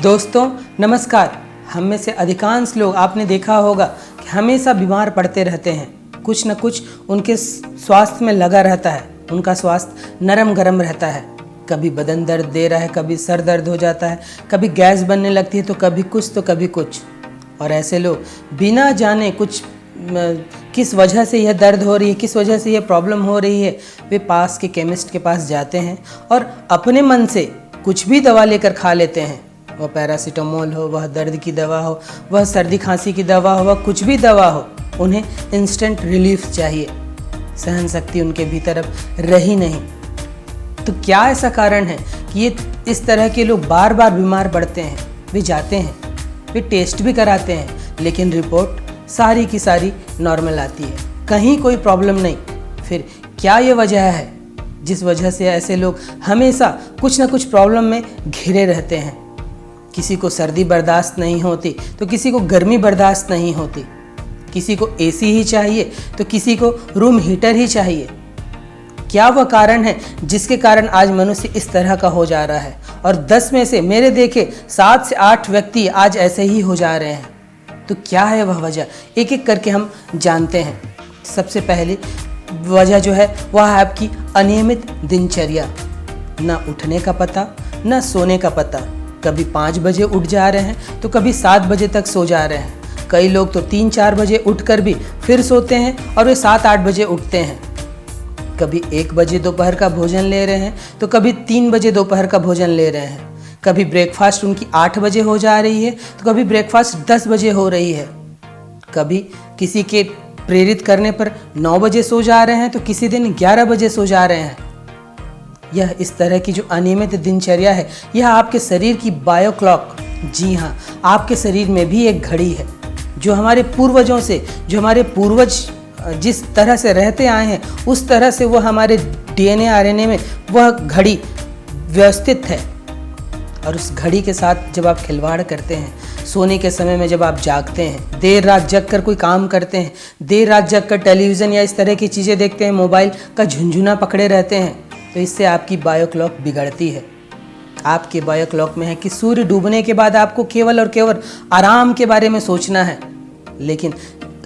दोस्तों नमस्कार। हम में से अधिकांश लोग आपने देखा होगा कि हमेशा बीमार पड़ते रहते हैं। कुछ न कुछ उनके स्वास्थ्य में लगा रहता है। उनका स्वास्थ्य नरम गरम रहता है। कभी बदन दर्द दे रहा है, कभी सर दर्द हो जाता है, कभी गैस बनने लगती है, तो कभी कुछ तो कभी कुछ। और ऐसे लोग बिना जाने किस वजह से यह दर्द हो रही है, किस वजह से यह प्रॉब्लम हो रही है, वे पास के केमिस्ट के पास जाते हैं और अपने मन से कुछ भी दवा लेकर खा लेते हैं। वह पैरासीटामोल हो, वह दर्द की दवा हो, वह सर्दी खांसी की दवा हो, वह कुछ भी दवा हो, उन्हें इंस्टेंट रिलीफ चाहिए। सहन शक्ति उनके भीतर अब रही नहीं। तो क्या ऐसा कारण है कि ये इस तरह के लोग बार बार बीमार पड़ते हैं? वे जाते हैं, वे टेस्ट भी कराते हैं, लेकिन रिपोर्ट सारी की सारी नॉर्मल आती है, कहीं कोई प्रॉब्लम नहीं। फिर क्या ये वजह है जिस वजह से ऐसे लोग हमेशा कुछ ना कुछ प्रॉब्लम में घिरे रहते हैं? किसी को सर्दी बर्दाश्त नहीं होती तो किसी को गर्मी बर्दाश्त नहीं होती, किसी को एसी ही चाहिए तो किसी को रूम हीटर ही चाहिए। क्या वह कारण है जिसके कारण आज मनुष्य इस तरह का हो जा रहा है? और 10 में से मेरे देखे 7 से 8 व्यक्ति आज ऐसे ही हो जा रहे हैं। तो क्या है वह वजह? एक एक करके हम जानते हैं। सबसे पहली वजह जो है वह है आपकी अनियमित दिनचर्या। ना उठने का पता, ना सोने का पता। कभी 5 बजे उठ जा रहे हैं तो कभी 7 बजे तक सो जा रहे हैं। कई लोग तो 3-4 बजे उठकर भी फिर सोते हैं और वे 7-8 बजे उठते हैं। कभी 1 बजे दोपहर का भोजन ले रहे हैं तो कभी 3 बजे दोपहर का भोजन ले रहे हैं। कभी ब्रेकफास्ट उनकी 8 बजे हो जा रही है तो कभी ब्रेकफास्ट 10 बजे हो रही है। कभी किसी के प्रेरित करने पर 9 बजे सो जा रहे हैं तो किसी दिन 11 बजे सो जा रहे हैं। यह इस तरह की जो अनियमित दिनचर्या है, यह आपके शरीर की बायो क्लॉक, जी हाँ, आपके शरीर में भी एक घड़ी है जो हमारे पूर्वजों से, जो हमारे पूर्वज जिस तरह से रहते आए हैं उस तरह से वह हमारे डीएनए आरएनए में वह घड़ी व्यवस्थित है। और उस घड़ी के साथ जब आप खिलवाड़ करते हैं, सोने के समय में जब आप जागते हैं, देर रात जग कर कोई काम करते हैं, देर रात जग कर टेलीविज़न या इस तरह की चीज़ें देखते हैं, मोबाइल का झुंझुना पकड़े रहते हैं, तो इससे आपकी बायो क्लॉक बिगड़ती है। आपके बायो क्लॉक में है कि सूर्य डूबने के बाद आपको केवल और केवल आराम के बारे में सोचना है। लेकिन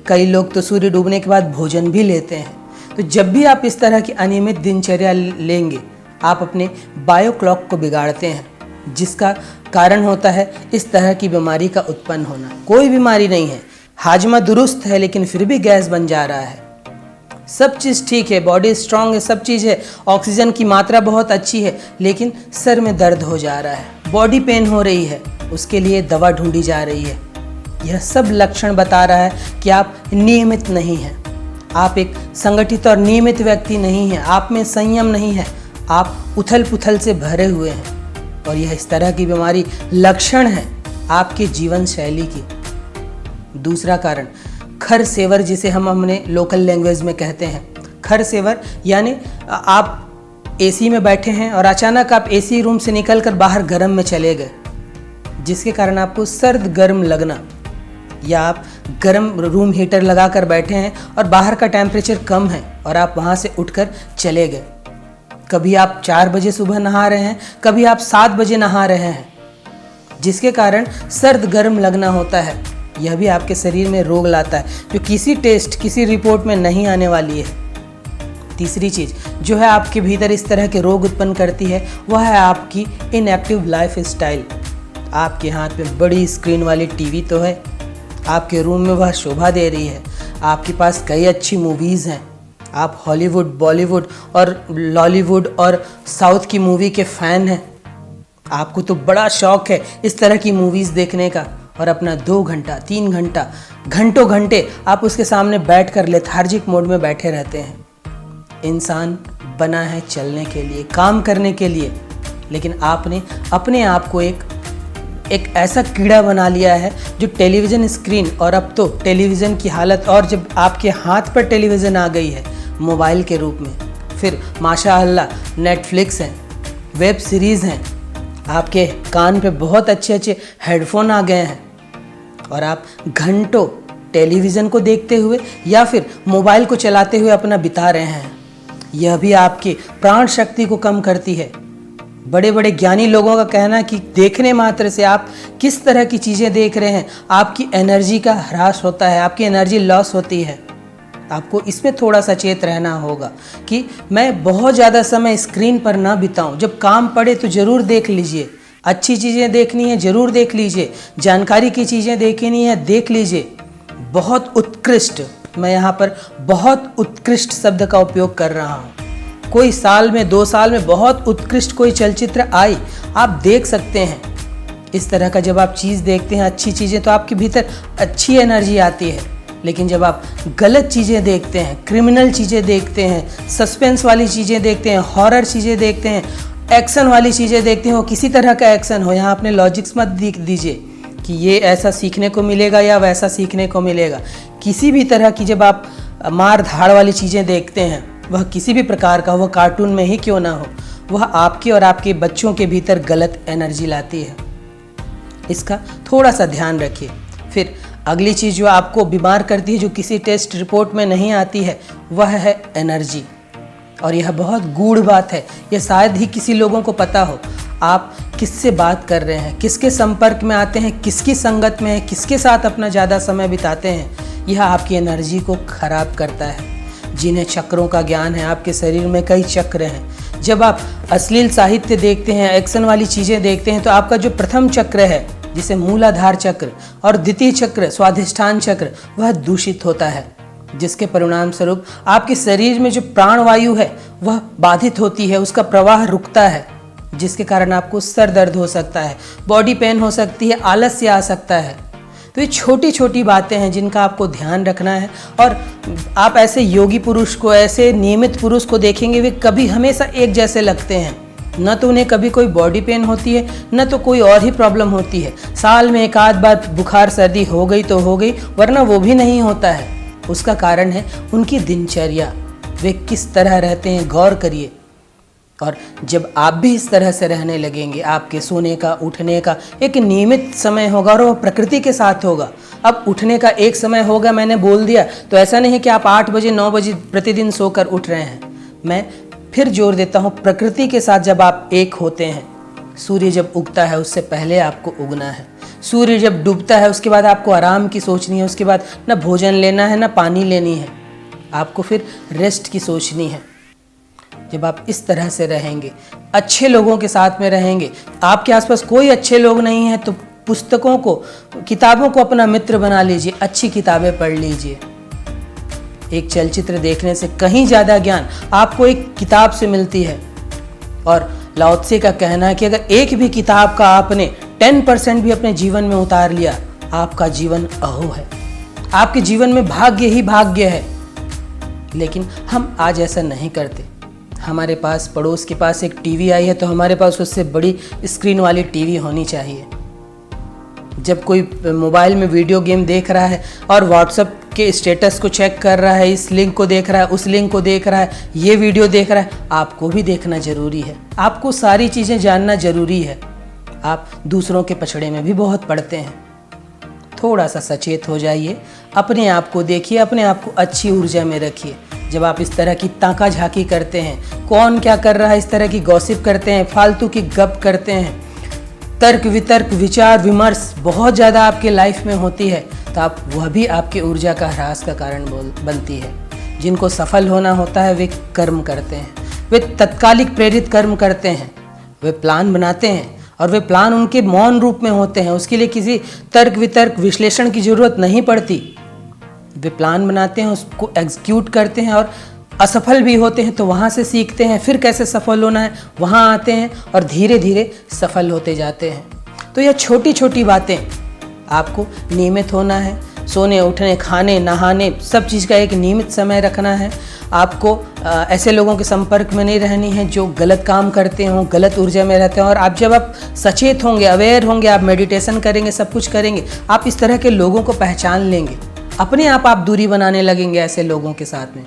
कई लोग तो सूर्य डूबने के बाद भोजन भी लेते हैं। तो जब भी आप इस तरह की अनियमित दिनचर्या लेंगे, आप अपने बायो क्लॉक को बिगाड़ते हैं, जिसका कारण होता है इस तरह की बीमारी का उत्पन्न होना। कोई बीमारी नहीं है, हाजमा दुरुस्त है, लेकिन फिर भी गैस बन जा रहा है। सब चीज़ ठीक है, बॉडी स्ट्रांग है, सब चीज़ है, ऑक्सीजन की मात्रा बहुत अच्छी है, लेकिन सर में दर्द हो जा रहा है, बॉडी पेन हो रही है, उसके लिए दवा ढूंढी जा रही है। यह सब लक्षण बता रहा है कि आप नियमित नहीं हैं, आप एक संगठित और नियमित व्यक्ति नहीं हैं, आप में संयम नहीं है, आप उथल पुथल से भरे हुए हैं। और यह इस तरह की बीमारी लक्षण है आपके जीवन शैली की। दूसरा कारण खरसेवर, जिसे हम अपने लोकल लैंग्वेज में कहते हैं। खरसेवर यानी आप एसी में बैठे हैं और अचानक आप एसी रूम से निकलकर बाहर गर्म में चले गए, जिसके कारण आपको सर्द गर्म लगना, या आप गर्म रूम हीटर लगाकर बैठे हैं और बाहर का टेम्परेचर कम है और आप वहाँ से उठकर चले गए। कभी आप 4 बजे सुबह नहा रहे हैं, कभी आप 7 बजे नहा रहे हैं, जिसके कारण सर्द गर्म लगना होता है। यह भी आपके शरीर में रोग लाता है जो किसी टेस्ट, किसी रिपोर्ट में नहीं आने वाली है। तीसरी चीज़ जो है आपके भीतर इस तरह के रोग उत्पन्न करती है, वह है आपकी इनएक्टिव लाइफ स्टाइल। आपके हाथ में बड़ी स्क्रीन वाली टीवी तो है, आपके रूम में वह शोभा दे रही है, आपके पास कई अच्छी मूवीज़ हैं, आप हॉलीवुड, बॉलीवुड और लॉलीवुड और साउथ की मूवी के फ़ैन हैं। आपको तो बड़ा शौक़ है इस तरह की मूवीज़ देखने का, और अपना 2 घंटा 3 घंटा घंटों घंटे आप उसके सामने बैठकर लेथार्जिक मोड में बैठे रहते हैं। इंसान बना है चलने के लिए, काम करने के लिए, लेकिन आपने अपने आप को एक ऐसा कीड़ा बना लिया है जो टेलीविज़न स्क्रीन, और अब तो टेलीविज़न की हालत, और जब आपके हाथ पर टेलीविज़न आ गई है मोबाइल के रूप में, फिर माशाअल्लाह नेटफ्लिक्स हैं, वेब सीरीज़ हैं, आपके कान पे बहुत अच्छे अच्छे हेडफोन आ गए हैं, और आप घंटों टेलीविज़न को देखते हुए या फिर मोबाइल को चलाते हुए अपना बिता रहे हैं। यह भी आपकी प्राण शक्ति को कम करती है। बड़े बड़े ज्ञानी लोगों का कहना है कि देखने मात्र से आप किस तरह की चीज़ें देख रहे हैं, आपकी एनर्जी का ह्रास होता है, आपकी एनर्जी लॉस होती है। आपको इसमें थोड़ा सचेत रहना होगा कि मैं बहुत ज़्यादा समय स्क्रीन पर ना बिताऊं। जब काम पड़े तो ज़रूर देख लीजिए, अच्छी चीज़ें देखनी है ज़रूर देख लीजिए, जानकारी की चीज़ें देखनी है देख लीजिए। बहुत उत्कृष्ट, मैं यहाँ पर बहुत उत्कृष्ट शब्द का उपयोग कर रहा हूँ। कोई साल में 2 साल में बहुत उत्कृष्ट कोई चलचित्र आई, आप देख सकते हैं। इस तरह का जब आप चीज़ देखते हैं, अच्छी चीज़ें, तो आपके भीतर अच्छी एनर्जी आती है। लेकिन जब आप गलत चीज़ें देखते हैं, क्रिमिनल चीज़ें देखते हैं, सस्पेंस वाली चीज़ें देखते हैं, हॉरर चीज़ें देखते हैं, एक्शन वाली चीज़ें देखते हैं, वो किसी तरह का एक्शन हो, यहाँ अपने लॉजिक्स मत दीजिए कि ये ऐसा सीखने को मिलेगा या वैसा सीखने को मिलेगा। किसी भी तरह की जब आप मार धाड़ वाली चीज़ें देखते हैं, वह किसी भी प्रकार का, वह कार्टून में ही क्यों ना हो, वह आपके और आपके बच्चों के भीतर गलत एनर्जी लाती है। इसका थोड़ा सा ध्यान रखिए। फिर अगली चीज़ जो आपको बीमार करती है, जो किसी टेस्ट रिपोर्ट में नहीं आती है, वह है एनर्जी। और यह बहुत गूढ़ बात है, यह शायद ही किसी लोगों को पता हो। आप किससे बात कर रहे हैं, किसके संपर्क में आते हैं, किसकी संगत में है, किसके साथ अपना ज़्यादा समय बिताते हैं, यह आपकी एनर्जी को खराब करता है। जिन्हें चक्रों का ज्ञान है, आपके शरीर में कई चक्र हैं। जब आप अश्लील साहित्य देखते हैं, एक्शन वाली चीज़ें देखते हैं, तो आपका जो प्रथम चक्र है, जिसे मूलाधार चक्र, और द्वितीय चक्र स्वाधिष्ठान चक्र, वह दूषित होता है, जिसके परिणाम स्वरूप आपके शरीर में जो प्राणवायु है वह बाधित होती है, उसका प्रवाह रुकता है, जिसके कारण आपको सर दर्द हो सकता है, बॉडी पेन हो सकती है, आलस्य आ सकता है। तो ये छोटी छोटी बातें हैं जिनका आपको ध्यान रखना है। और आप ऐसे योगी पुरुष को, ऐसे नियमित पुरुष को देखेंगे, वे कभी हमेशा एक जैसे लगते हैं। न तो उन्हें कभी कोई बॉडी पेन होती है, न तो कोई और ही प्रॉब्लम होती है। साल में एक आध बार बुखार सर्दी हो गई तो हो गई, वरना वो भी नहीं होता है। उसका कारण है उनकी दिनचर्या, वे किस तरह रहते हैं, गौर करिए। और जब आप भी इस तरह से रहने लगेंगे, आपके सोने का, उठने का एक नियमित समय होगा और वो प्रकृति के साथ होगा। अब उठने का एक समय होगा, मैंने बोल दिया, तो ऐसा नहीं है कि आप 8 बजे 9 बजे प्रतिदिन सोकर उठ रहे हैं। मैं फिर जोर देता हूँ, प्रकृति के साथ जब आप एक होते हैं, सूर्य जब उगता है उससे पहले आपको उगना है, सूर्य जब डूबता है उसके बाद आपको आराम की सोचनी है, उसके बाद न भोजन लेना है, न पानी लेनी है, आपको फिर रेस्ट की सोचनी है। जब आप इस तरह से रहेंगे, अच्छे लोगों के साथ में रहेंगे, आपके आसपास कोई अच्छे लोग नहीं हैं, तो पुस्तकों को, किताबों को अपना मित्र बना लीजिए, अच्छी किताबें पढ़ लीजिए। एक चलचित्र देखने से कहीं ज़्यादा ज्ञान आपको एक किताब से मिलती है। और लाओ त्से का कहना है कि अगर एक भी किताब का आपने 10% भी अपने जीवन में उतार लिया, आपका जीवन अहो है, आपके जीवन में भाग्य ही भाग्य है। लेकिन हम आज ऐसा नहीं करते। हमारे पास, पड़ोस के पास एक टीवी आई है तो हमारे पास उससे बड़ी स्क्रीन वाली टीवी होनी चाहिए। जब कोई मोबाइल में वीडियो गेम देख रहा है और व्हाट्सएप के स्टेटस को चेक कर रहा है, इस लिंक को देख रहा है, उस लिंक को देख रहा है, ये वीडियो देख रहा है, आपको भी देखना जरूरी है। आपको सारी चीज़ें जानना जरूरी है। आप दूसरों के पछड़े में भी बहुत पड़ते हैं। थोड़ा सा सचेत हो जाइए, अपने आप को देखिए, अपने आप को अच्छी ऊर्जा में रखिए। जब आप इस तरह की ताका झाकी करते हैं, कौन क्या कर रहा है, इस तरह की गॉसिप करते हैं, फालतू की गप करते हैं, तर्क वितर्क, विचार विमर्श बहुत ज़्यादा आपके लाइफ में होती है, तो आप वह भी आपके ऊर्जा का ह्रास का कारण बनती है। जिनको सफल होना होता है वे कर्म करते हैं, वे तत्कालिक प्रेरित कर्म करते हैं, वे प्लान बनाते हैं और वे प्लान उनके मौन रूप में होते हैं। उसके लिए किसी तर्क वितर्क विश्लेषण की ज़रूरत नहीं पड़ती। वे प्लान बनाते हैं, उसको एग्जीक्यूट करते हैं और असफल भी होते हैं तो वहाँ से सीखते हैं, फिर कैसे सफल होना है वहाँ आते हैं और धीरे धीरे सफल होते जाते हैं। तो यह छोटी छोटी बातें, आपको नियमित होना है। सोने, उठने, खाने, नहाने, सब चीज़ का एक नियमित समय रखना है। आपको ऐसे लोगों के संपर्क में नहीं रहनी है जो गलत काम करते हों, गलत ऊर्जा में रहते हैं। और आप जब आप सचेत होंगे, अवेयर होंगे, आप मेडिटेशन करेंगे, सब कुछ करेंगे, आप इस तरह के लोगों को पहचान लेंगे, अपने आप दूरी बनाने लगेंगे ऐसे लोगों के साथ में।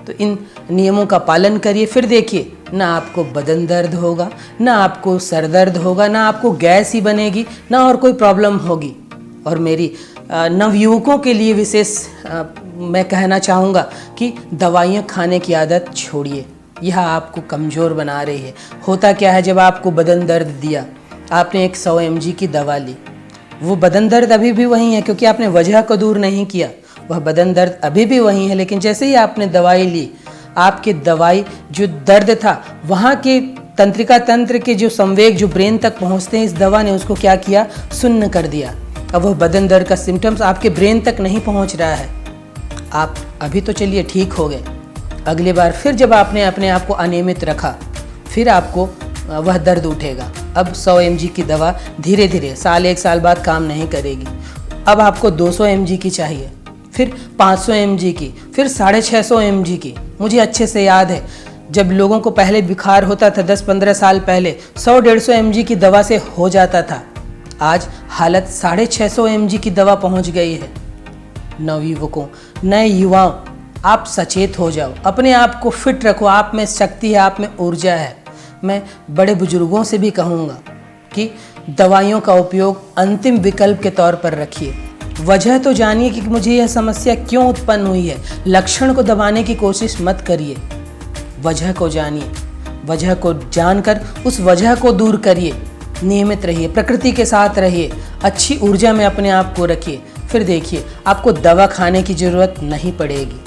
तो इन नियमों का पालन करिए, फिर देखिए, ना आपको बदन दर्द होगा, ना आपको सर दर्द होगा, ना आपको गैस ही बनेगी, ना और कोई प्रॉब्लम होगी। और मेरी नवयुवकों के लिए विशेष मैं कहना चाहूँगा कि दवाइयाँ खाने की आदत छोड़िए। यह आपको कमज़ोर बना रही है। होता क्या है, जब आपको बदन दर्द दिया, आपने एक 100 mg की दवा ली, वो बदन दर्द अभी भी वही है क्योंकि आपने वजह को दूर नहीं किया। वह बदन दर्द अभी भी वही है, लेकिन जैसे ही आपने दवाई ली, आपकी दवाई जो दर्द था वहाँ के तंत्रिका तंत्र के जो संवेग जो ब्रेन तक पहुँचते हैं, इस दवा ने उसको क्या किया, सुन्न कर दिया। अब वह बदन दर्द का सिम्टम्स आपके ब्रेन तक नहीं पहुँच रहा है। आप अभी तो चलिए ठीक हो गए, अगली बार फिर जब आपने अपने आप को अनियमित रखा, फिर आपको वह दर्द उठेगा। अब 100 mg की दवा धीरे धीरे साल 1 साल बाद काम नहीं करेगी। अब आपको 200 mg की चाहिए, फिर 500 mg की, फिर 650 mg की। मुझे अच्छे से याद है, जब लोगों को पहले बुखार होता था 10-15 साल पहले 100-150 mg की दवा से हो जाता था। आज हालत 650 mg की दवा पहुंच गई है। नवयुवकों, नए युवाओं, आप सचेत हो जाओ, अपने आप को फिट रखो। आप में शक्ति है, आप में ऊर्जा है। मैं बड़े बुजुर्गों से भी कहूँगा कि दवाइयों का उपयोग अंतिम विकल्प के तौर पर रखिए। वजह तो जानिए कि मुझे यह समस्या क्यों उत्पन्न हुई है। लक्षण को दबाने की कोशिश मत करिए, वजह को जानिए, वजह को जानकर उस वजह को दूर करिए। नियमित रहिए, प्रकृति के साथ रहिए, अच्छी ऊर्जा में अपने आप को रखिए। फिर देखिए, आपको दवा खाने की ज़रूरत नहीं पड़ेगी।